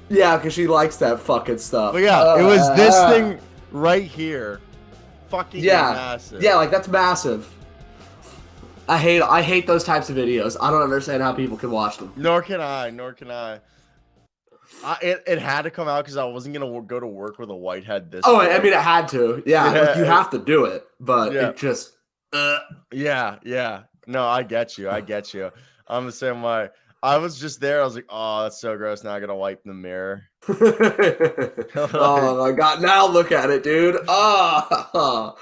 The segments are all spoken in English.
Yeah, because she likes that fucking stuff. But yeah, it was this thing right here. Fucking Yeah, massive. yeah, like that's massive. I hate those types of videos. I don't understand how people can watch them. Nor can I. It had to come out because I wasn't gonna go to work with a white head this. Oh, I mean, it had to. Yeah, like you Yeah, have to do it, but yeah. it just. Yeah. No, I get you. I'm the same way. I was just there. I was like, oh, that's so gross. Now I gotta wipe the mirror. Oh my god! Now look at it, dude. Oh.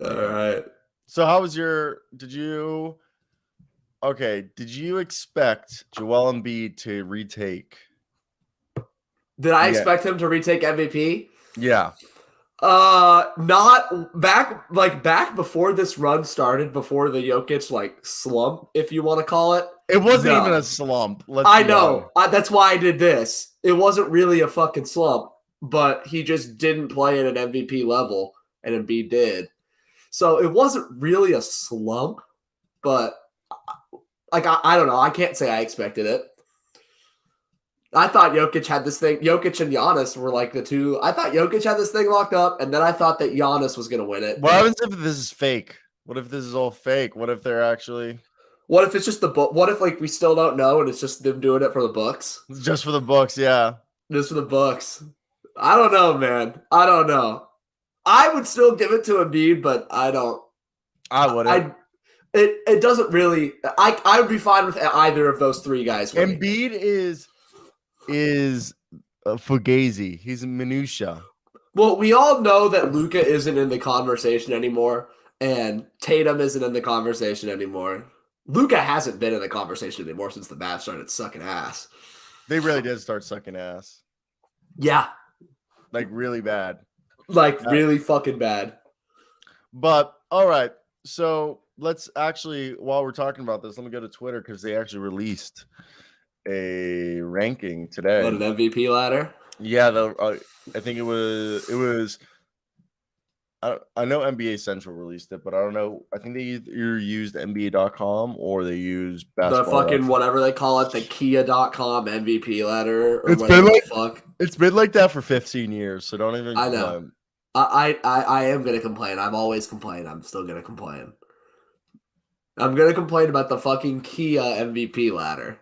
All right. So how was did you expect Joel Embiid to retake? Did I expect him to retake MVP? Yeah. Not back before this run started, before the Jokic slump, if you want to call it. It wasn't even a slump. I know. That's why I did this. It wasn't really a fucking slump, but he just didn't play at an MVP level, and Embiid did. So it wasn't really a slump, but I don't know. I can't say I expected it. I thought Jokic had this thing. Jokic and Giannis were like the two. I thought Jokic had this thing locked up, and then I thought that Giannis was going to win it. What happens if this is fake? What if this is all fake? What if they're actually... What if it's just the book? What if we still don't know and it's just them doing it for the books? Just for the books, yeah. Just for the books. I don't know, man. I don't know. I would still give it to Embiid, but I don't. I wouldn't. It doesn't really. I would be fine with either of those three guys winning. Embiid is fugazi. He's minutia. Well, we all know that Luka isn't in the conversation anymore, and Tatum isn't in the conversation anymore. Luka hasn't been in the conversation anymore since the Mavs started sucking ass. They really did start sucking ass. Yeah. Like really bad. Like really fucking bad. But all right. So let's actually, while we're talking about this, let me go to Twitter because they actually released a ranking today. What, an MVP ladder? Yeah, I think it was. I know NBA Central released it, but I don't know. I think they either used NBA.com or they used basketball. The fucking whatever they call it, the Kia.com MVP ladder. Or it's been like fuck. It's been like that for 15 years, so don't even. I know. I am gonna complain. I've always complained. I'm still gonna complain. I'm gonna complain about the fucking Kia MVP ladder.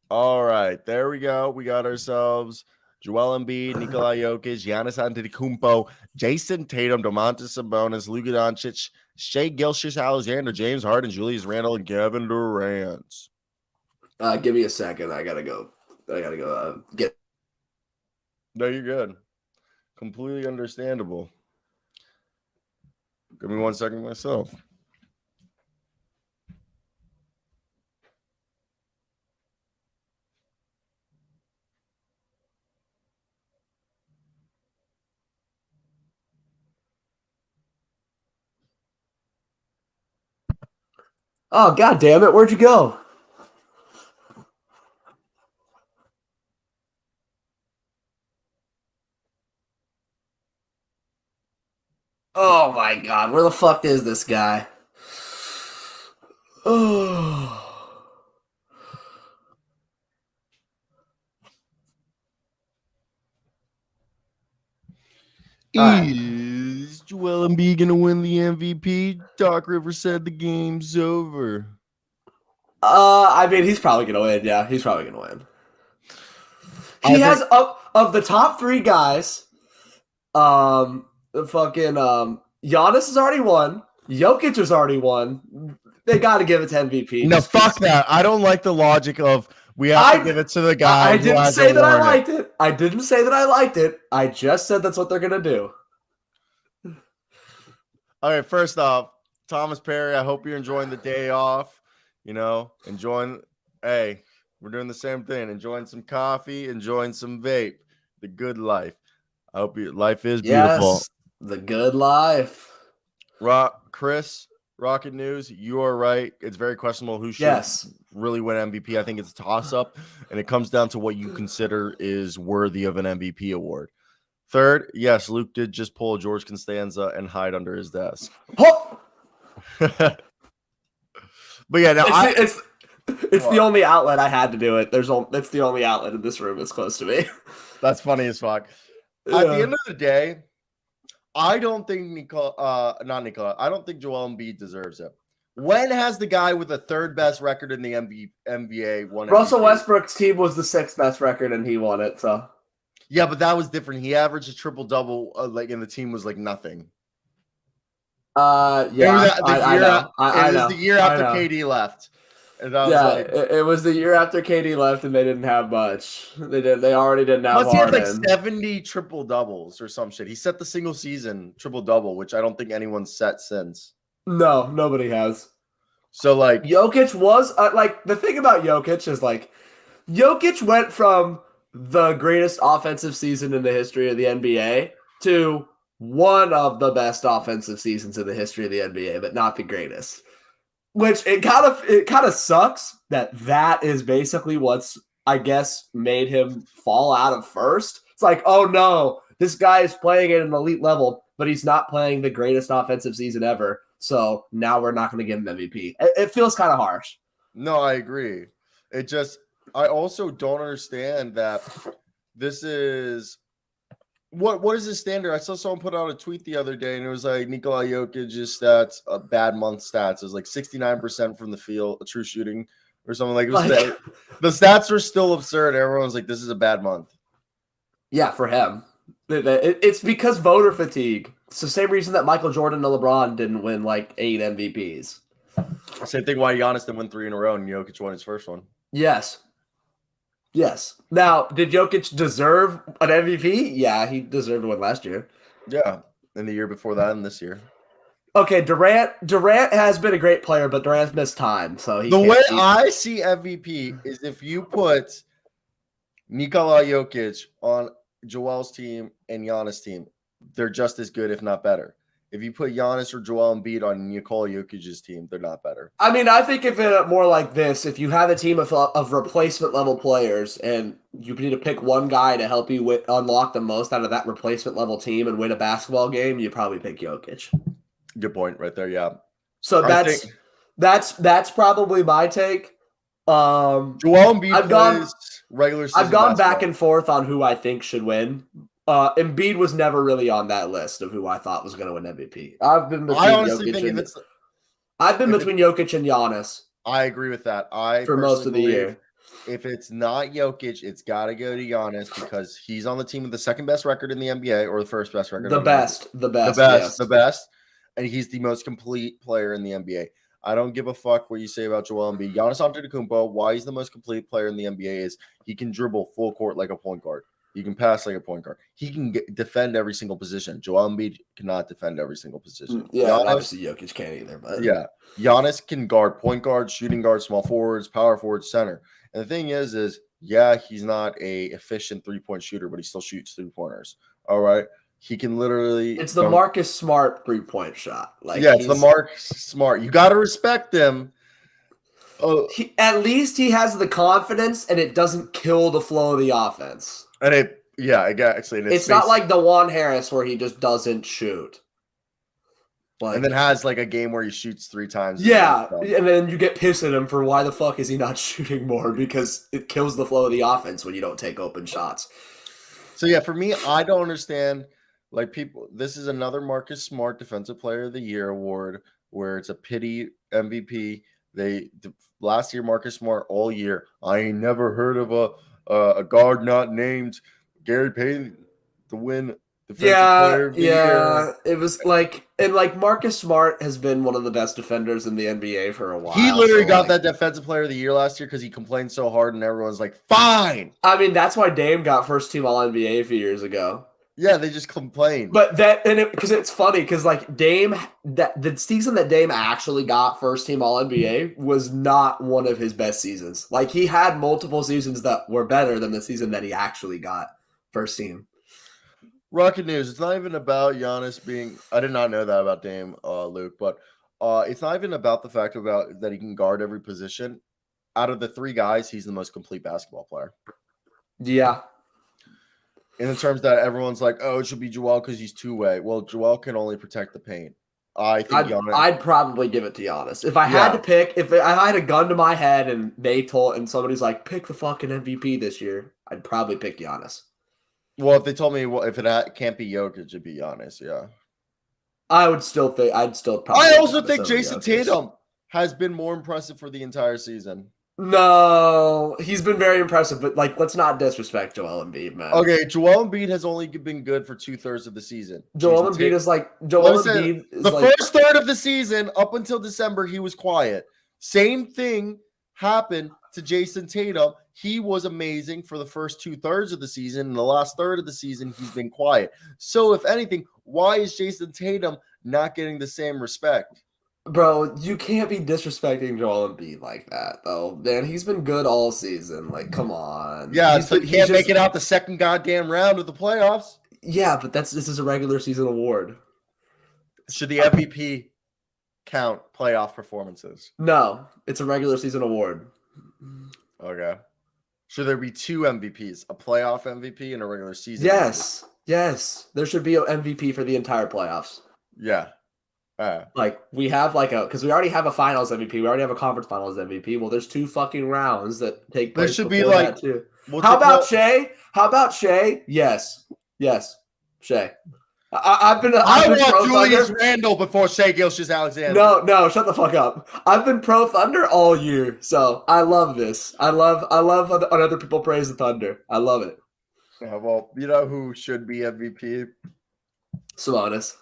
All right, there we go. We got ourselves Joel Embiid, Nikola Jokic, Giannis Antetokounmpo, Jason Tatum, Domantas Sabonis, Luka Doncic, Shai Gilgeous-Alexander, James Harden, Julius Randle, and Kevin Durant. Give me a second. I gotta go get. No, you're good. Completely understandable. Give me 1 second myself. Oh, god damn it. Where'd you go? Oh my god. Where the fuck is this guy? Oh. Is Joel Embiid going to win the MVP? Doc Rivers said the game's over. I mean, he's probably going to win. Yeah, he's probably going to win. He has, of the top three guys, Giannis has already won. Jokic has already won. They got to give it to MVP. No, fuck that. I don't like the logic of we have to give it to the guy. I didn't say that I liked it. I didn't say that I liked it. I just said that's what they're going to do. All right, first off, Thomas Perry, I hope you're enjoying the day off. You know, hey, we're doing the same thing. Enjoying some coffee, enjoying some vape. The good life. I hope your life is beautiful. Yes, the good life. Chris, Rocket News, you are right. It's very questionable who should really win MVP. I think it's a toss-up, and it comes down to what you consider is worthy of an MVP award. Third, yes, Luke did just pull George Costanza and hide under his desk. Oh! But yeah, now It's the only outlet I had to do it. It's the only outlet in this room that's close to me. That's funny as fuck. Yeah. At the end of the day, I don't think I don't think Joel Embiid deserves it. When has the guy with the third best record in the NBA won? Russell MVP? Westbrook's team was the sixth best record, and he won it. So yeah, but that was different. He averaged a triple double, and the team was like nothing. Yeah, it was I know. It was the year after KD left. And it was the year after KD left, and they didn't have much. They already didn't have. Plus, he had like 70 triple doubles or some shit. He set the single season triple double, which I don't think anyone's set since. No, nobody has. So like, Jokic was like the thing about Jokic is like Jokic went from the greatest offensive season in the history of the NBA to one of the best offensive seasons in the history of the NBA, but not the greatest. Which it kind of sucks that is basically what's, I guess, made him fall out of first. It's like, oh no, this guy is playing at an elite level, but he's not playing the greatest offensive season ever. So now we're not going to give him MVP. It feels kind of harsh. No, I agree. I also don't understand that this is what is the standard? I saw someone put out a tweet the other day, and it was like Nikola Jokic's stats, bad month stats. It was like 69% from the field, true shooting, or something like. The stats were still absurd. Everyone's like, "This is a bad month." Yeah, for him, it's because voter fatigue. It's the same reason that Michael Jordan and LeBron didn't win like 8 MVPs. Same thing why Giannis didn't win 3 in a row, and Jokic won his first one. Yes. Now, did Jokic deserve an MVP? Yeah, he deserved one last year. Yeah, and the year before that, and this year. Okay, Durant has been a great player, but Durant's missed time, so I see MVP is if you put Nikola Jokic on Joel's team and Giannis' team, they're just as good, if not better. If you put Giannis or Joel Embiid on Nikola Jokic's team, they're not better. I mean, I think if it more like this, if you have a team of replacement level players and you need to pick one guy to help you unlock the most out of that replacement level team and win a basketball game, you probably pick Jokic. Good point, right there. Yeah. So that's probably my take. Joel Embiid plays regular season. I've gone back and forth on who I think should win. Embiid was never really on that list of who I thought was going to win MVP. I've been between Jokic and Giannis. I agree with that. For most of the year. If it's not Jokic, it's got to go to Giannis because he's on the team with the second best record in the NBA or the first best record. The best. And he's the most complete player in the NBA. I don't give a fuck what you say about Joel Embiid. Giannis Antetokounmpo, why he's the most complete player in the NBA is he can dribble full court like a point guard. He can pass like a point guard. He can defend every single position. Joel Embiid cannot defend every single position. Yeah, obviously Jokic can't either. But yeah, Giannis can guard point guard, shooting guard, small forwards, power forwards, center. And the thing is yeah, he's not a efficient 3-point shooter, but he still shoots 3-pointers. All right. He can literally. It's the Marcus Smart 3-point shot. It's the Marcus Smart. You got to respect him. At least he has the confidence, and it doesn't kill the flow of the offense. And it's not like DeJuan Harris where he just doesn't shoot. And then has like a game where he shoots 3 times. Yeah, and then you get pissed at him for why the fuck is he not shooting more because it kills the flow of the offense when you don't take open shots. So yeah, for me, I don't understand. Like people, this is another Marcus Smart Defensive Player of the Year award where it's a pity MVP. Last year Marcus Smart all year. I ain't never heard of a guard not named Gary Payton to win Defensive Player of the Year. It was like Marcus Smart has been one of the best defenders in the NBA for a while. He literally got that Defensive Player of the Year last year because he complained so hard, and everyone's like, "Fine." I mean, that's why Dame got first team All NBA a few years ago. Yeah, they just complained. But because it's funny because like Dame, the season that Dame actually got first team All NBA was not one of his best seasons. Like he had multiple seasons that were better than the season that he actually got first team. Rocket news. It's not even about Giannis being. I did not know that about Dame, Luke. But it's not even about the fact that he can guard every position. Out of the 3 guys, he's the most complete basketball player. Yeah. In the terms that everyone's like, oh, it should be Joel because he's 2-way. Well, Joel can only protect the paint. I think I'd probably give it to Giannis. If I had to pick, if I had a gun to my head and somebody's like, pick the fucking MVP this year, I'd probably pick Giannis. Well, if they told me if it can't be Jokic, it'd be Giannis. Yeah. I'd still probably. I also think Jason Tatum has been more impressive for the entire season. No, he's been very impressive, but like, let's not disrespect Joel Embiid, man. Okay, Joel Embiid has only been good for 2/3 of the season. Joel Embiid is like first third of the season up until December, he was quiet. Same thing happened to Jason Tatum. He was amazing for the first 2/3 of the season. In the last third of the season, he's been quiet. So, if anything, why is Jason Tatum not getting the same respect? Bro, you can't be disrespecting Joel Embiid like that, though. Man, he's been good all season. Like, come on. Yeah, he can't make it out the second goddamn round of the playoffs. Yeah, but this is a regular season award. Should the MVP count playoff performances? No, it's a regular season award. Okay. Should there be 2 MVPs, a playoff MVP and a regular season? Yes. MVP? Yes. There should be an MVP for the entire playoffs. Yeah. Like we have because we already have a finals MVP, we already have a conference finals MVP. Well, there's 2 fucking rounds that take place. There should be like that too. How about Shea? Yes, Shea. I want Julius Randle before Shea Gilgeous-Alexander. No, shut the fuck up. I've been pro Thunder all year, so I love this. I love when other people praise the Thunder. I love it. Yeah, well, you know who should be MVP? Sabonis.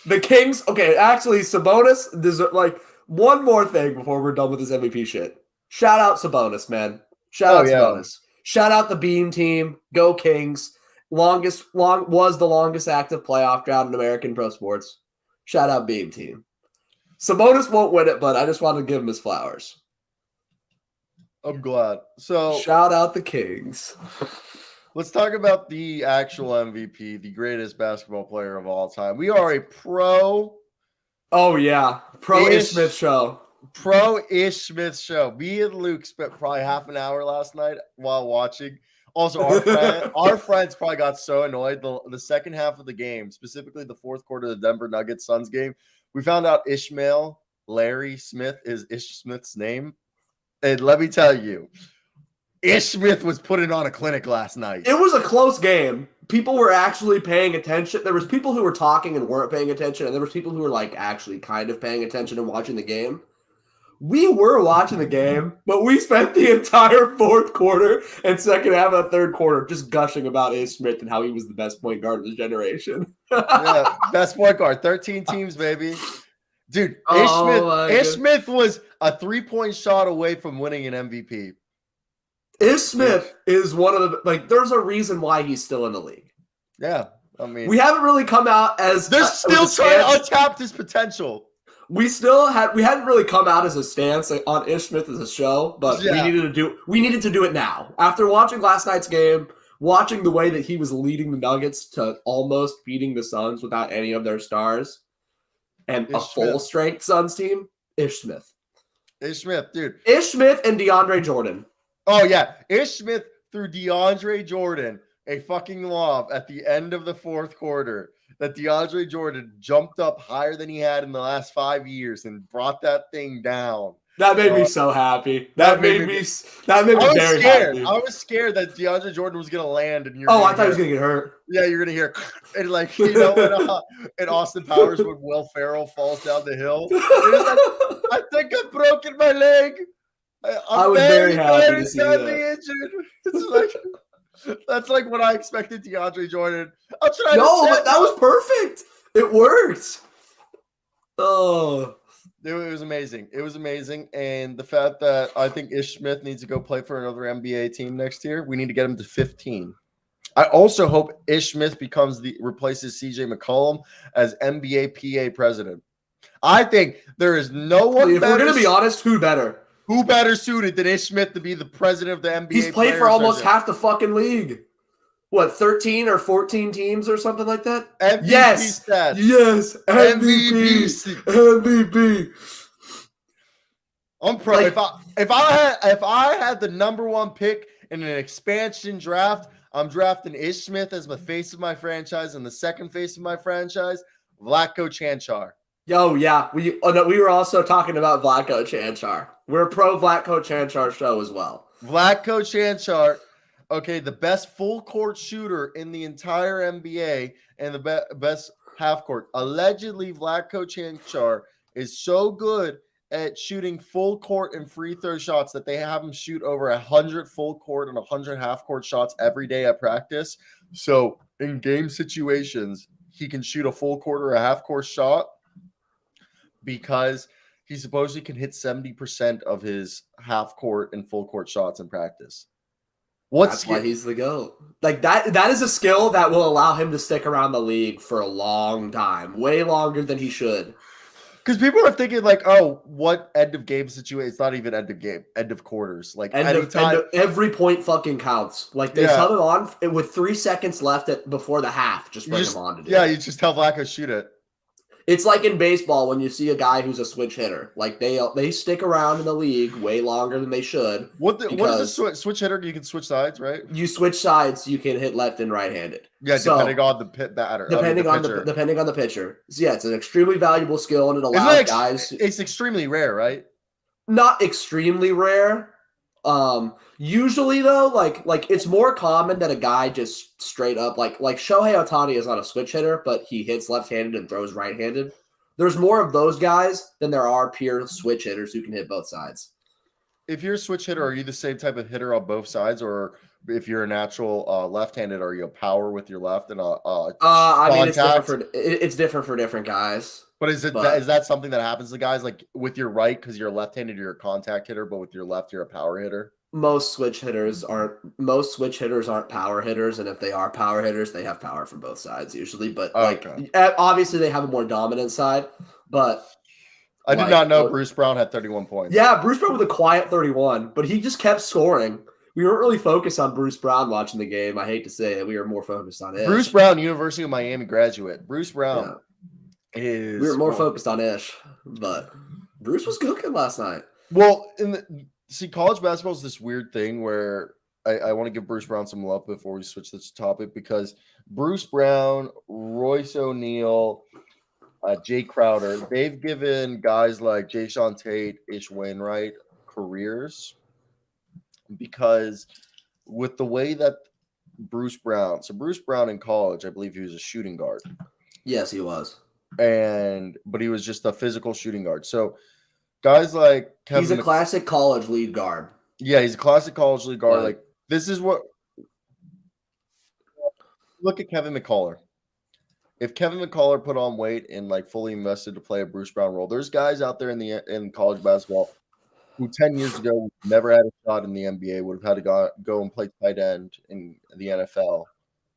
The Kings, okay, actually, Sabonis, like, one more thing before we're done with this MVP shit. Shout out Sabonis, man. Shout out Sabonis. Shout out the Beam team. Go Kings. Was the longest active playoff drought in American pro sports. Shout out Beam team. Sabonis won't win it, but I just want to give him his flowers. I'm glad. So shout out the Kings. Let's talk about the actual MVP, the greatest basketball player of all time. We are a pro. Oh, yeah. Pro-ish Smith show. Pro-ish Smith show. Me and Luke spent probably half an hour last night while watching. Also, our friends probably got so annoyed. The second half of the game, specifically the fourth quarter of the Denver Nuggets Suns game, we found out Ishmael Larry Smith is Ish Smith's name. And let me tell you, Ish Smith was putting on a clinic last night. It was a close game. People were actually paying attention. There was people who were talking and weren't paying attention, and there was people who were like actually kind of paying attention and watching the game. We were watching the game, but we spent the entire fourth quarter and second half of the third quarter just gushing about Ish Smith and how he was the best point guard of his generation. Yeah, best point guard. 13 teams, baby. Dude, Ish Smith was a 3-point shot away from winning an MVP. Ish Smith is one of the there's a reason why he's still in the league. Yeah. I mean, we haven't really come out as they're still trying to untap his potential. We hadn't really come out as a stance on Ish Smith as a show, but we needed to do it now. After watching last night's game, watching the way that he was leading the Nuggets to almost beating the Suns without any of their stars and a full strength Suns team, Ish Smith. Ish Smith, dude. Ish Smith and DeAndre Jordan. Oh, yeah. Ish Smith threw DeAndre Jordan a fucking lob at the end of the fourth quarter that DeAndre Jordan jumped up higher than he had in the last 5 years and brought that thing down. That made me so happy. That made me very happy. I was scared that DeAndre Jordan was going to land. And I thought he was going to get hurt. Yeah, you're going to hear, and like, you know, in Austin Powers when Will Ferrell falls down the hill. I think I've broken my leg. I was very happy to see that. Injured. It's like that's like what I expected DeAndre Jordan. But that was perfect. It worked. Oh, it was amazing. It was amazing, and the fact that I think Ish Smith needs to go play for another NBA team next year. We need to get him to 15. I also hope Ish Smith replaces CJ McCollum as NBA PA president. I think there is no one. If we're going to be honest, who better? Who better suited than Ish Smith to be the president of the NBA? He's played for almost half the fucking league. What, 13 or 14 teams or something like that? MVP yes. Stats. Yes. MVP. I'm pro. If I had the number one pick in an expansion draft, I'm drafting Ish Smith as the face of my franchise and the second face of my franchise. Vlatko Cancar. Yo, yeah. We were also talking about Vlatko Cancar. We're a pro Vlatko Cancar show as well. Vlatko Cancar, okay, the best full court shooter in the entire NBA and the best half court. Allegedly, Vlatko Cancar is so good at shooting full court and free throw shots that they have him shoot over 100 full court and 100 half court shots every day at practice. So in game situations, he can shoot a full court or a half court shot because he supposedly can hit 70% of his half court and full court shots in practice. That's why he's the GOAT. Like that is a skill that will allow him to stick around the league for a long time, way longer than he should. Because people are thinking like, oh, what end of game situation? It's not even end of game, end of quarters. Like every point fucking counts. Like they sub it on with 3 seconds left before the half. Just bring him on to do it. You just tell Vlatko shoot it. It's like in baseball when you see a guy who's a switch hitter. Like they stick around in the league way longer than they should. What is a switch hitter? You can switch sides, right? You switch sides, you can hit left and right-handed. Yeah, depending on the pit batter. Depending on the pitcher. So yeah, it's an extremely valuable skill, and it allows guys. It's extremely rare, right? Not extremely rare. Usually though, like it's more common that a guy just straight up like Shohei Ohtani is not a switch hitter, but he hits left-handed and throws right-handed. There's more of those guys than there are pure switch hitters who can hit both sides. If you're a switch hitter, are you the same type of hitter on both sides, or if you're a natural left-handed, are you a power with your left and I mean, it's different for different guys. But is that something that happens to guys like with your right because you're left-handed, you're a contact hitter, but with your left, you're a power hitter? Most switch hitters aren't power hitters, and if they are power hitters, they have power from both sides usually. But obviously they have a more dominant side. But I did not know Bruce Brown had 31 points. Yeah, Bruce Brown with a quiet 31, but he just kept scoring. We weren't really focused on Bruce Brown watching the game. I hate to say it. We were more focused on Ish. Bruce Brown, University of Miami graduate. Bruce Brown is... We were more focused on Ish, but Bruce was cooking last night. Well, college basketball is this weird thing where I want to give Bruce Brown some love before we switch this topic, because Bruce Brown, Royce O'Neal, Jay Crowder, they've given guys like Jayshawn Tate, Ish Wainwright careers, because with the way that Bruce Brown in college, I believe he was a shooting guard. Yes, he was. But he was just a physical shooting guard. So guys like Kevin, he's a classic college lead guard. Yeah, he's a classic college lead guard. Like this is what look at Kevin McCullough. If Kevin McCullough put on weight and like fully invested to play a Bruce Brown role, there's guys out there in college basketball who 10 years ago never had a shot in the NBA, would have had to go and play tight end in the NFL.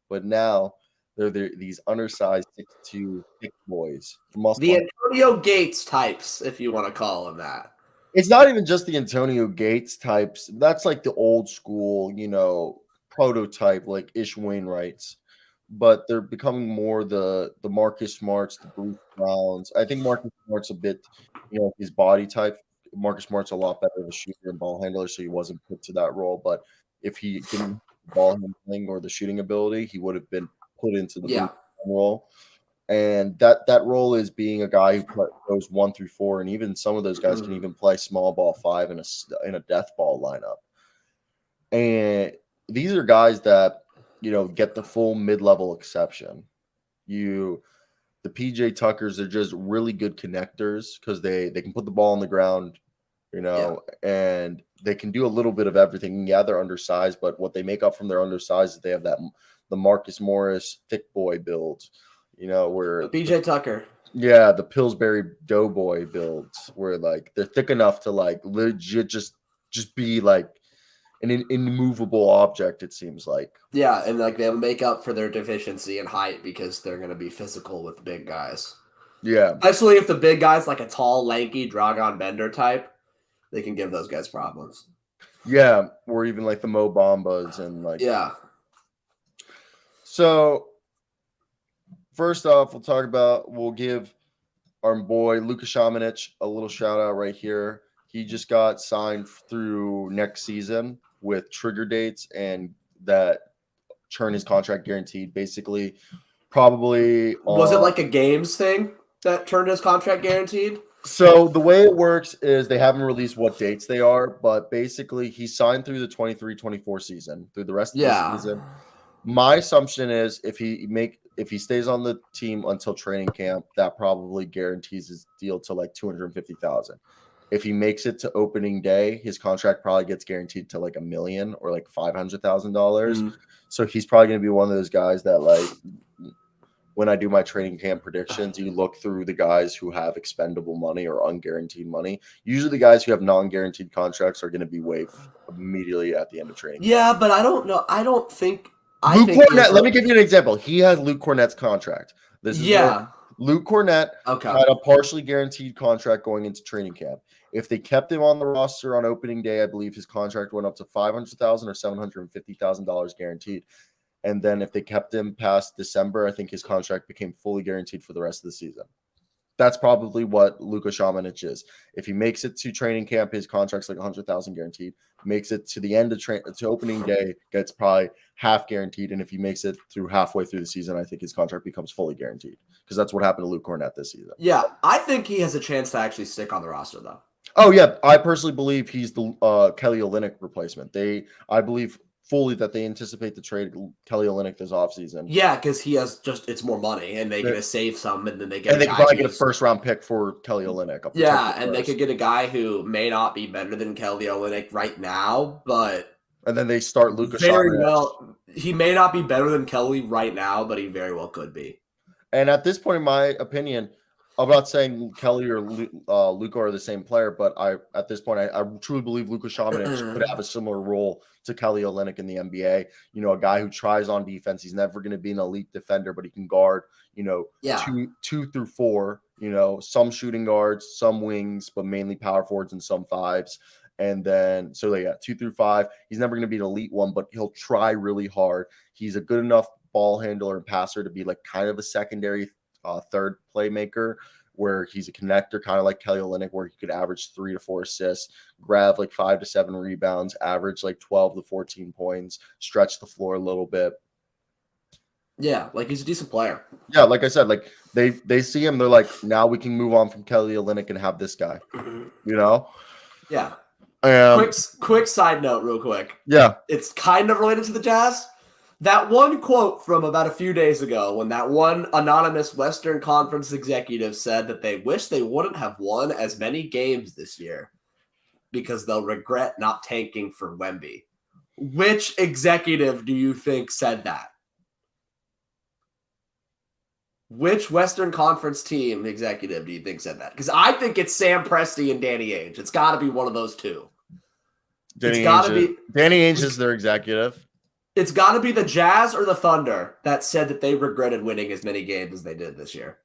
But now they're these undersized 6'2" thick boys. The Antonio Gates types, if you want to call them that. It's not even just the Antonio Gates types. That's like the old school, prototype, like Ish Wainwrights. But they're becoming more the Marcus Smarts, the Bruce Browns. I think Marcus Smart's a bit, his body type. Marcus Smart's a lot better of a shooter and ball handler, so he wasn't put to that role. But if he didn't ball handling or the shooting ability, he would have been put into the role. And that role is being a guy who goes 1 through 4, and even some of those guys can even play small ball 5 in a death ball lineup. And these are guys that get the full mid-level exception. The PJ Tuckers are just really good connectors because they can put the ball on the ground, and they can do a little bit of everything. Yeah, they're undersized, but what they make up from their undersized is they have the Marcus Morris thick boy build, where PJ Tucker. Yeah, the Pillsbury Doughboy builds where like they're thick enough to like legit just be like an immovable object, it seems like. Yeah, and like they'll make up for their deficiency in height because they're going to be physical with big guys. Yeah. Especially if the big guy's like a tall, lanky Dragon Bender type, they can give those guys problems. Yeah, or even like the Mo Bambas and like. Yeah. So, first off, we'll give our boy Luka Šamanić a little shout out right here. He just got signed through next season with trigger dates and that turn his contract guaranteed. Basically, Probably. Was it like a games thing that turned his contract guaranteed? So the way it works is they haven't released what dates they are, but basically he signed through the 23-24 season, through the rest of the season. My assumption is if he stays on the team until training camp, that probably guarantees his deal to like $250,000. If he makes it to opening day, his contract probably gets guaranteed to like $1 million or like $500,000. So he's probably going to be one of those guys that, like, when I do my training camp predictions, you look through the guys who have expendable money or unguaranteed money. Usually the guys who have non-guaranteed contracts are going to be waived immediately at the end of training camp. Yeah, but I don't know. I don't think Luke Cornett, let me give you an example. He has Luke Cornett's contract. This is Luke Cornett had a partially guaranteed contract going into training camp. If they kept him on the roster on opening day, I believe his contract went up to $500,000 or $750,000 guaranteed. And then if they kept him past December, I think his contract became fully guaranteed for the rest of the season. That's probably what Luka Šamanić is. If he makes it to training camp, his contract's like $100,000 guaranteed. Makes it to the end of to opening day, gets probably half guaranteed. And if he makes it through halfway through the season, I think his contract becomes fully guaranteed, because that's what happened to Luke Cornett this season. Yeah, I think he has a chance to actually stick on the roster, though. Oh yeah, I personally believe he's the Kelly Olynyk replacement. I believe fully that they anticipate to trade Kelly Olynyk this offseason. Yeah, because he has it's more money, and they're going to save some, and then they get and they could probably get a first-round pick for Kelly Olynyk. Yeah, and they could get a guy who may not be better than Kelly Olynyk right now, but and then they start Luka very well. He may not be better than Kelly right now, but he very well could be. And at this point, in my opinion, I'm not saying Kelly or Luka are the same player, but at this point, I truly believe Luka Šamanić could have a similar role to Kelly Olynyk in the NBA. You know, a guy who tries on defense. He's never going to be an elite defender, but he can guard, two through four, some shooting guards, some wings, but mainly power forwards and some fives. And then, 2 through 5. He's never going to be an elite one, but he'll try really hard. He's a good enough ball handler and passer to be like kind of a secondary third playmaker, where he's a connector, kind of like Kelly Olynyk, where he could average 3 to 4 assists, grab like 5 to 7 rebounds, average like 12 to 14 points, stretch the floor a little bit. Yeah, like he's a decent player. Yeah, like I said, like they see him, they're like, now we can move on from Kelly Olynyk and have this guy. Yeah. Quick side note, real quick. Yeah, it's kind of related to the Jazz. That one quote from about a few days ago, when that one anonymous Western Conference executive said that they wish they wouldn't have won as many games this year because they'll regret not tanking for Wemby. Which executive do you think said that? Which Western Conference team executive do you think said that? Because I think it's Sam Presti and Danny Ainge. It's got to be one of those two. Danny Ainge is their executive. It's got to be the Jazz or the Thunder that said that they regretted winning as many games as they did this year.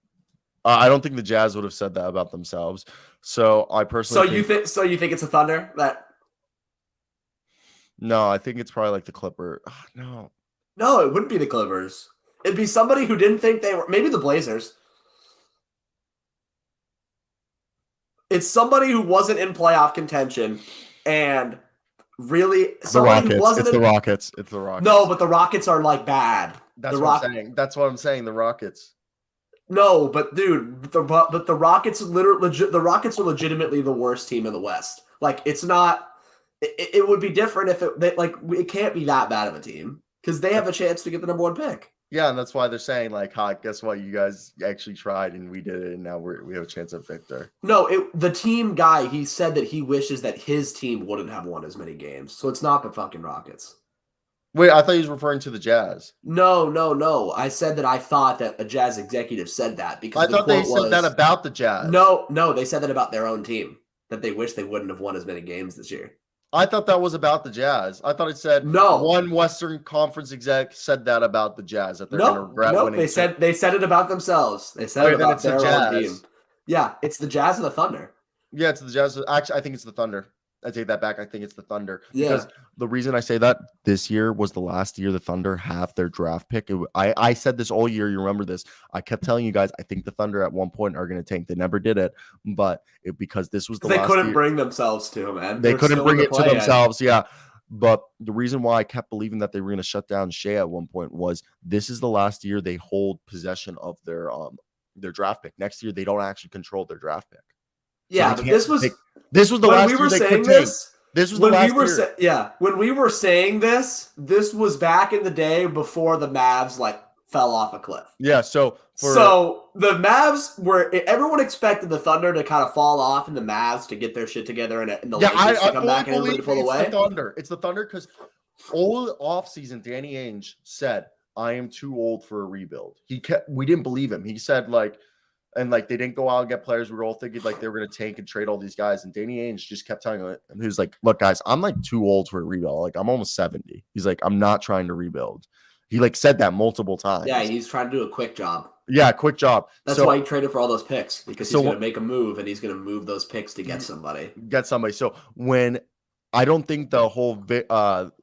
I don't think the Jazz would have said that about themselves. So I personally you think it's the Thunder that? No, I think it's probably like the Clippers. No, it wouldn't be the Clippers. It'd be somebody who didn't think they were. Maybe the Blazers. It's somebody who wasn't in playoff contention and. Really, the Rockets. It's the Rockets. It's the Rockets. No, but the Rockets are like bad. That's what I'm saying. That's what I'm saying. The Rockets. No, but dude, the Rockets the Rockets are legitimately the worst team in the West. Like, it's not. It would be different if it can't be that bad of a team because they have a chance to get the number 1 pick. Yeah, and that's why they're saying, like, "Hi, guess what? You guys actually tried, and we did it, and now we have a chance at victor." No, the team guy, he said that he wishes that his team wouldn't have won as many games. So it's not the fucking Rockets. Wait, I thought he was referring to the Jazz. No. I said that I thought that a Jazz executive said that because I thought they said that about the Jazz. No, they said that about their own team, that they wish they wouldn't have won as many games this year. I thought that was about the Jazz. I thought it said one Western Conference exec said that about the Jazz, that they're going to regret winning. They said it about themselves. They said it about their own team. Yeah, it's the Jazz and the Thunder. Yeah, it's the Jazz. Actually, I think it's the Thunder. I take that back. I think it's the Thunder. Because the reason I say that, this year was the last year the Thunder have their draft pick. I said this all year. You remember this. I kept telling you guys, I think the Thunder at one point are going to tank. They never did it. But because this was the last year. They couldn't bring themselves to, man. They couldn't bring it to themselves. Yeah. But the reason why I kept believing that they were going to shut down Shea at one point was this is the last year they hold possession of their draft pick. Next year they don't actually control their draft pick. Yeah, so but this was the when last we year were they saying could take. this. This was the last year. When we were saying this was back in the day before the Mavs like fell off a cliff. Yeah, so the Mavs were everyone expected the Thunder to kind of fall off and the Mavs to get their shit together and the Lakers to come back and everybody to pull away. It's the Thunder because all offseason Danny Ainge said, I am too old for a rebuild. We didn't believe him. He said they didn't go out and get players. We were all thinking like they were going to tank and trade all these guys. And Danny Ainge just kept telling him, and he was like, look, guys, I'm like too old for a rebuild. Like I'm almost 70. He's like, I'm not trying to rebuild. He like said that multiple times. Yeah, he's trying to do a quick job. Yeah, quick job. That's why he traded for all those picks, because he's going to make a move and he's going to move those picks to get somebody. So when I don't think the whole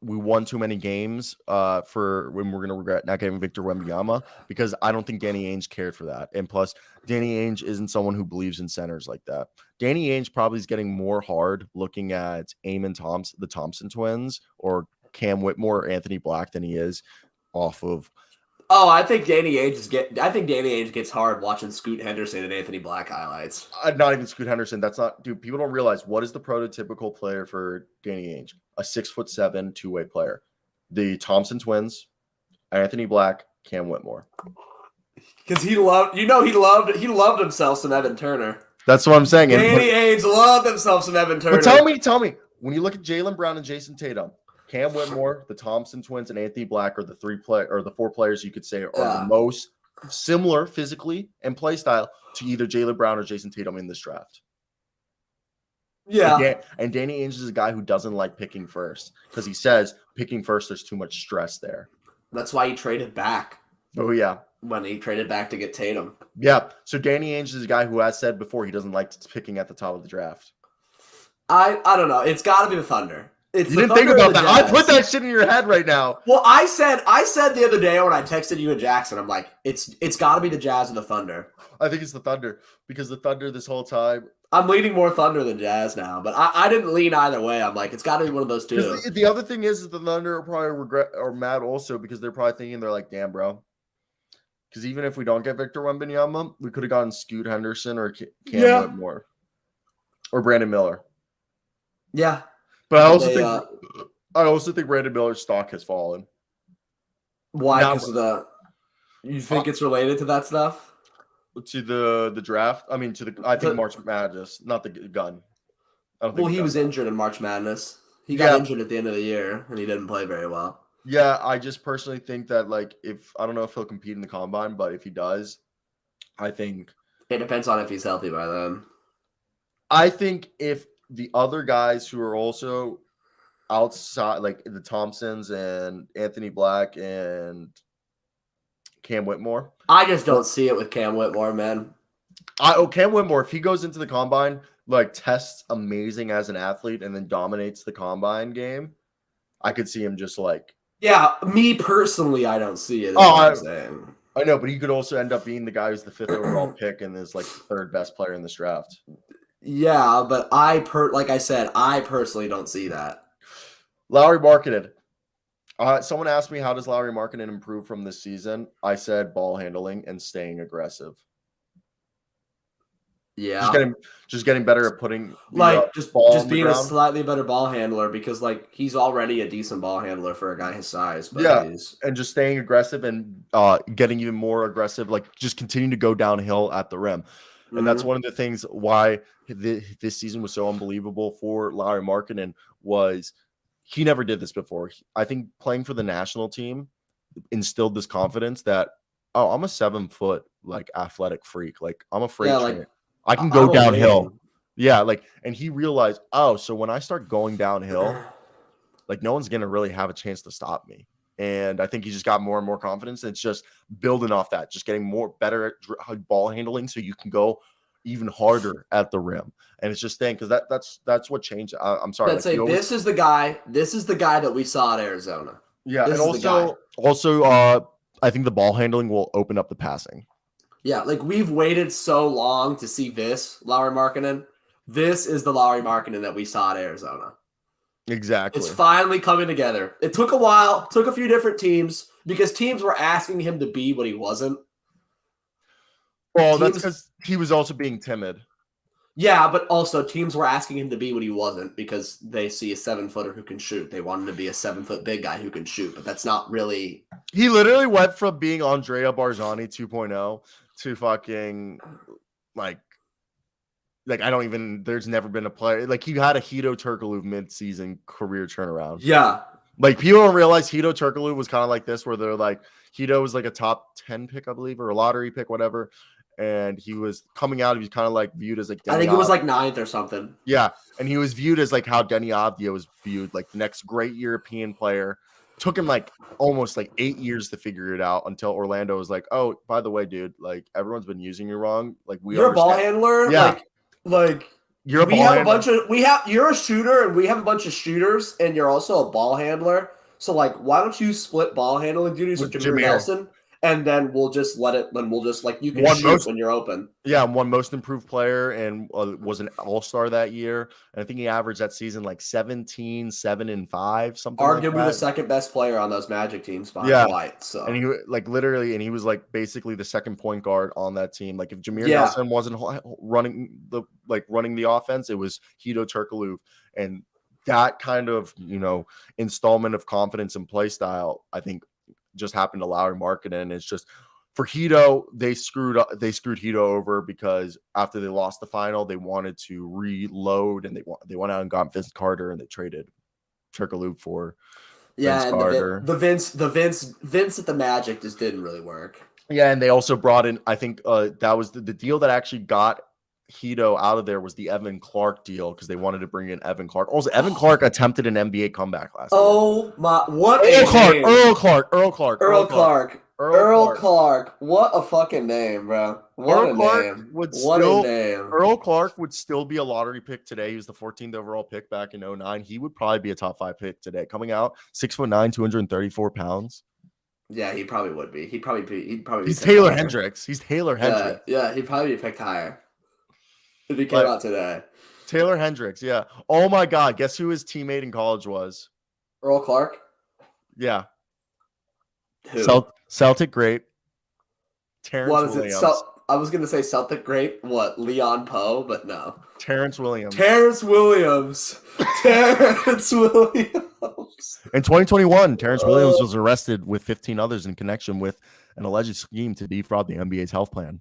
we won too many games for when we're going to regret not getting Victor Wembanyama, because I don't think Danny Ainge cared for that. And plus, Danny Ainge isn't someone who believes in centers like that. Danny Ainge probably is getting more hard looking at Amen Thompson, the Thompson twins, or Cam Whitmore or Anthony Black than he is off of. Oh, I think Danny Ainge gets hard watching Scoot Henderson and Anthony Black highlights. Not even Scoot Henderson. That's not, dude. People don't realize what is the prototypical player for Danny Ainge? A 6'7" two-way player. The Thompson twins, Anthony Black, Cam Whitmore. Because he loved himself some Evan Turner. That's what I'm saying. Danny Ainge loved himself some Evan Turner. But tell me, when you look at Jaylen Brown and Jason Tatum, Cam Whitmore, the Thompson twins, and Anthony Black are the four players you could say are the most similar physically and play style to either Jaylen Brown or Jason Tatum in this draft. Yeah. And Danny Ainge is a guy who doesn't like picking first because he says picking first, there's too much stress there. That's why he traded back. Oh, yeah. When he traded back to get Tatum. Yeah. So Danny Ainge is a guy who has said before he doesn't like picking at the top of the draft. I don't know. It's got to be the Thunder. You didn't think about that. I put that shit in your head right now. Well, I said the other day when I texted you and Jackson, I'm like, it's got to be the Jazz or the Thunder. I think it's the Thunder because the Thunder this whole time. I'm leaning more Thunder than Jazz now, but I didn't lean either way. I'm like, it's got to be one of those two. The other thing is the Thunder are probably mad also because they're probably thinking they're like, damn, bro. Because even if we don't get Victor Wembanyama, we could have gotten Scoot Henderson or Cam Whitmore or Brandon Miller. Yeah. But I also think Brandon Miller's stock has fallen. Why? Because you think it's related to that stuff? To the draft? I mean, I think March Madness, not the gun. He was injured in March Madness. He got injured at the end of the year, and he didn't play very well. Yeah, I just personally think that I don't know if he'll compete in the combine, but if he does, I think it depends on if he's healthy by then. I think if the other guys who are also outside, like the Thompsons and Anthony Black and Cam Whitmore. I just don't see it with Cam Whitmore, man. Cam Whitmore, if he goes into the combine, tests amazing as an athlete and then dominates the combine game, I could see him just Yeah, me personally, I don't see it. I know, but he could also end up being the guy who's the 5th overall pick and is the 3rd best player in this draft. Yeah, but like I said, I personally don't see that. Lauri Markkanen. Someone asked me, how does Lauri Markkanen improve from this season? I said ball handling and staying aggressive. Yeah. Just getting better at putting just being a slightly better ball handler because he's already a decent ball handler for a guy his size. But and just staying aggressive and getting even more aggressive, just continuing to go downhill at the rim. And that's one of the things why this season was so unbelievable for Lauri Markkanen was he never did this before. I think playing for the national team instilled this confidence that, I'm a 7-foot athletic freak. I'm a freight train. I can go downhill. Yeah, and he realized, so when I start going downhill, no one's gonna really have a chance to stop me. And I think he just got more and more confidence. And it's just building off that, just getting better at ball handling so you can go even harder at the rim. And it's just staying because that's what changed. I'm sorry. This is the guy that we saw at Arizona. Yeah, and also I think the ball handling will open up the passing. Yeah, we've waited so long to see Lauri Markkanen. This is the Lauri Markkanen that we saw at Arizona. Exactly. It's finally coming together. It took a while, took a few different teams because teams were asking him to be what he wasn't. Well, that's because he was also being timid. Yeah, but also teams were asking him to be what he wasn't because they see a 7-footer who can shoot. They want him to be a 7-foot big guy who can shoot, but that's not really. He literally went from being Andrea Barzani 2.0 to fucking like I don't even. There's never been a player like he had a Hedo Turkoglu mid-season career turnaround. Yeah, like people don't realize Hedo Turkoglu was kind of like this, where they're like Hedo was like a top 10 pick, I believe, or a lottery pick, whatever. And he was coming out. He was kind of like viewed as like I think it was like 9th or something. Yeah, and he was viewed as like how Denny Avdia was viewed, like the next great European player. Took him like almost like 8 years to figure it out until Orlando was like, "Oh, by the way, dude, like everyone's been using you wrong. Like you're a ball handler. Yeah, like you're a ball handler. You're a shooter, and we have a bunch of shooters, and you're also a ball handler. So like, why don't you split ball handling duties with Jameer Nelson?" And then we'll just let it. Then we'll just like you can shoot when you're open. Yeah, won most improved player and was an all-star that year. And I think he averaged that season like 17, 7, and 5, something. Arguably the second best player on those Magic teams behind Dwight. So and he like literally, and he was like basically the second point guard on that team. Like if Jameer Nelson wasn't running the offense, it was Hedo Turkoglu. And that kind of installment of confidence and play style, I think, just happened to Lowry Markkanen. It's just for Hedo, they screwed Hedo over because after they lost the final, they wanted to reload and they went out and got Vince Carter and they traded Turkoglu for Vince Carter. The Vince at the Magic just didn't really work. Yeah, and they also brought in, I think that was the deal that actually got Hedo out of there was the Evan Clark deal because they wanted to bring in Evan Clark. Also, Evan Clark attempted an NBA comeback last year. Oh my! What Earl Clark. What a fucking name, bro! What a name! Earl Clark would still be a lottery pick today. He was the 14th overall pick back in 2009. He would probably be a top 5 pick today. Coming out 6'9", 234 pounds. Yeah, he probably would be. He'd probably be. He's Taylor Hendricks. He's Taylor Hendricks. Yeah, he'd probably be picked higher if he came out today. Taylor Hendricks, yeah. Oh my God, guess who his teammate in college was? Earl Clark? Yeah. Who? Celtic great. Terrence Williams. I was going to say Celtic great. What? Leon Poe? But no. Terrence Williams. In 2021, Terrence Williams was arrested with 15 others in connection with an alleged scheme to defraud the NBA's health plan.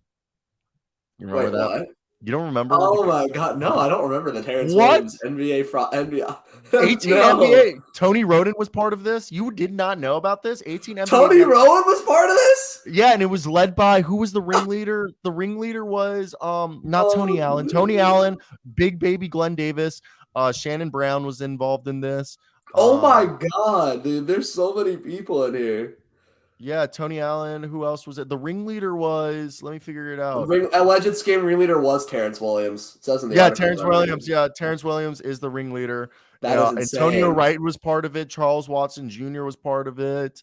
You remember that? What? You don't remember? Oh my God, no, I don't remember the Terrence Williams NBA fraud. 18 NBA. Tony Roden was part of this. You did not know about this? 18 NBA. Tony Roden was part of this? Yeah, and it was led by who was the ringleader? The ringleader was not Tony Allen. Tony Allen, Big Baby Glenn Davis, Shannon Brown was involved in this. Oh my God, dude, there's so many people in here. Yeah, Tony Allen. Who else was it? The ringleader was. Let me figure it out. Alleged scam ringleader was Terrence Williams. It says in the article. Terrence Williams. Yeah, Terrence Williams is the ringleader. That is insane. Antonio Wright was part of it. Charles Watson Jr. was part of it.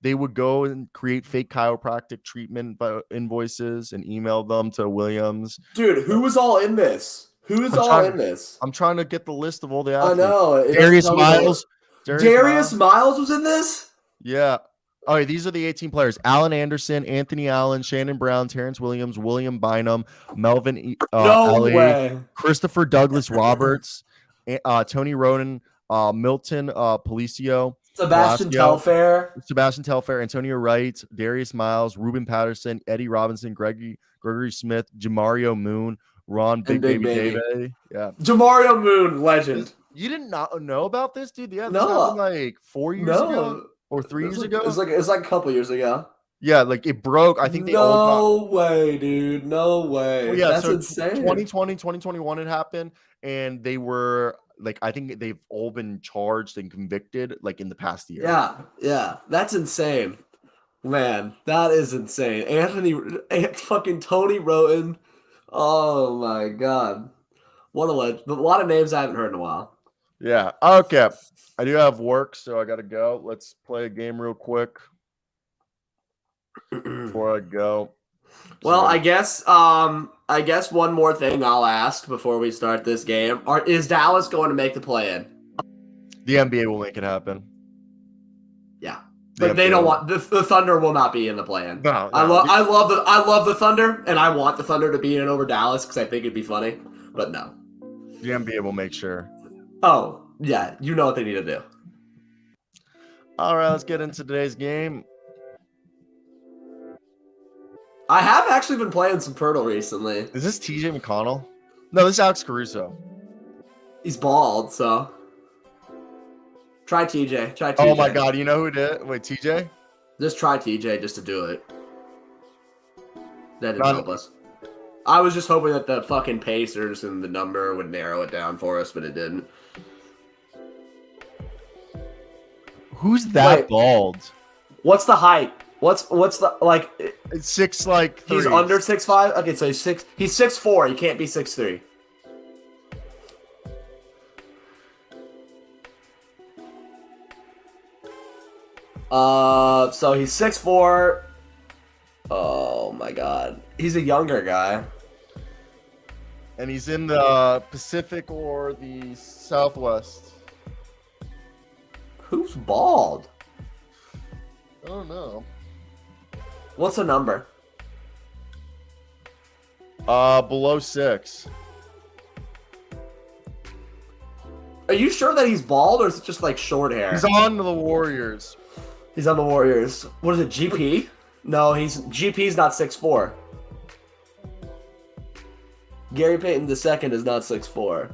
They would go and create fake chiropractic treatment invoices and email them to Williams. Dude, who was all in this? I'm trying to get the list of all the athletes. I know. Darius Miles. Darius Miles was in this? Yeah. All right, these are the 18 players. Allen Anderson, Anthony Allen, Shannon Brown, Terrence Williams, William Bynum, Melvin Ellie, Christopher Douglas Roberts, Tony Roden, Milton Policio, Sebastian Telfair, Antonio Wright, Darius Miles, Ruben Patterson, Eddie Robinson, Gregory Smith, Jamario Moon, Ron Big Baby Davis. Yeah. Jamario Moon, legend. You did not know about this, dude? Yeah, this happened like 4 years ago. Or 3 years ago? It's like a couple years ago. Yeah, like it broke. I think they No way, dude. No way. Well, yeah, that's so insane. 2020, 2021 had happened, and they were like, I think they've all been charged and convicted like in the past year. Yeah. That's insane. Man, that is insane. Fucking Tony Roten. Oh my God. What a legend. A lot of names I haven't heard in a while. Yeah. Okay. I do have work, so I got to go. Let's play a game real quick before I go. Well, I guess one more thing I'll ask before we start this game: is Dallas going to make the play-in? The NBA will make it happen. Yeah, but they don't want the Thunder will not be in the play-in. No, I love the Thunder, and I want the Thunder to be in over Dallas because I think it'd be funny. But no, the NBA will make sure. Oh yeah, you know what they need to do. All right, let's get into today's game. I have actually been playing some Pirtle recently. Is this TJ McConnell? No, this is Alex Caruso. He's bald, so try TJ. Try TJ. Oh my God, you know who did it? Wait, TJ? Just try TJ just to do it. That didn't help us. I was just hoping that the fucking Pacers and the number would narrow it down for us, but it didn't. Who's that bald? What's the height? What's the like? It's 6 like. He's under 6'5". Okay, so he's 6'4". He can't be 6'3". So he's 6'4". Oh my God, he's a younger guy. And he's in the Pacific or the Southwest. Who's bald? I don't know. What's the number? Below 6. Are you sure that he's bald, or is it just like short hair? He's on the Warriors. He's on the Warriors. What is it, GP? No, GP's not 6'4". Gary Payton II is not 6'4".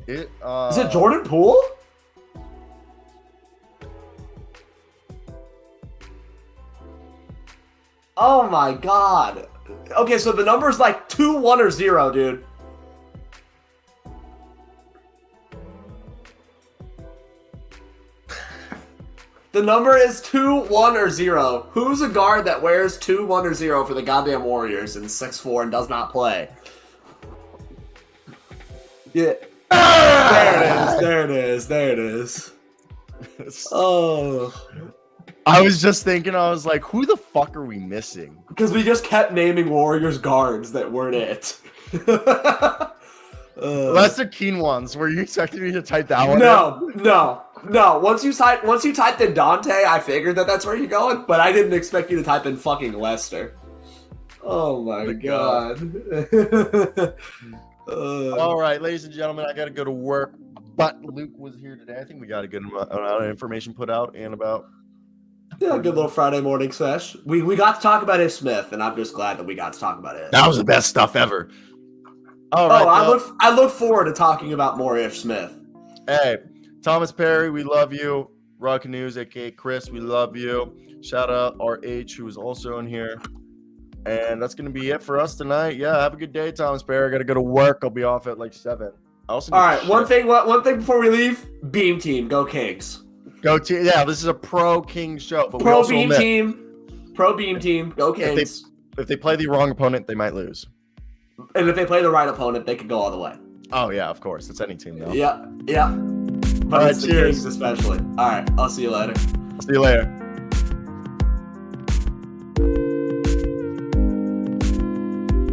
Is it Jordan Poole? Oh my God. Okay, so the number's like 2, 1, or 0, dude. The number is 2, 1, or 0. Who's a guard that wears 2, 1, or 0 for the goddamn Warriors and 6'4" and does not play? Yeah. There it is. Oh. I was just thinking, I was like, who the fuck are we missing? Because we just kept naming Warriors guards that weren't it. That's the keen ones. Were you expecting me to type that one? No. Once you typed in Dante, I figured that's where you're going, but I didn't expect you to type in fucking Lester. Oh my God. All right, ladies and gentlemen, I got to go to work, but Luke was here today. I think we got a good amount of information put out and about. Yeah, good little Friday morning sesh. We got to talk about Ish Smith, and I'm just glad that we got to talk about it. That was the best stuff ever. All right. I look forward to talking about more Ish Smith. Hey, Thomas Perry, we love you. Rock News, aka Chris, we love you. Shout out RH, who is also in here. And that's going to be it for us tonight. Yeah, have a good day, Thomas Perry. I got to go to work. I'll be off at like 7. All right, one thing before we leave. Beam Team, go Kings. Go team. Yeah, this is a pro Kings show. But pro Beam Team, go Kings. If they play the wrong opponent, they might lose. And if they play the right opponent, they could go all the way. Oh yeah, of course. It's any team though. Yeah. But it's the Kings especially. All right, I'll see you later. See you later.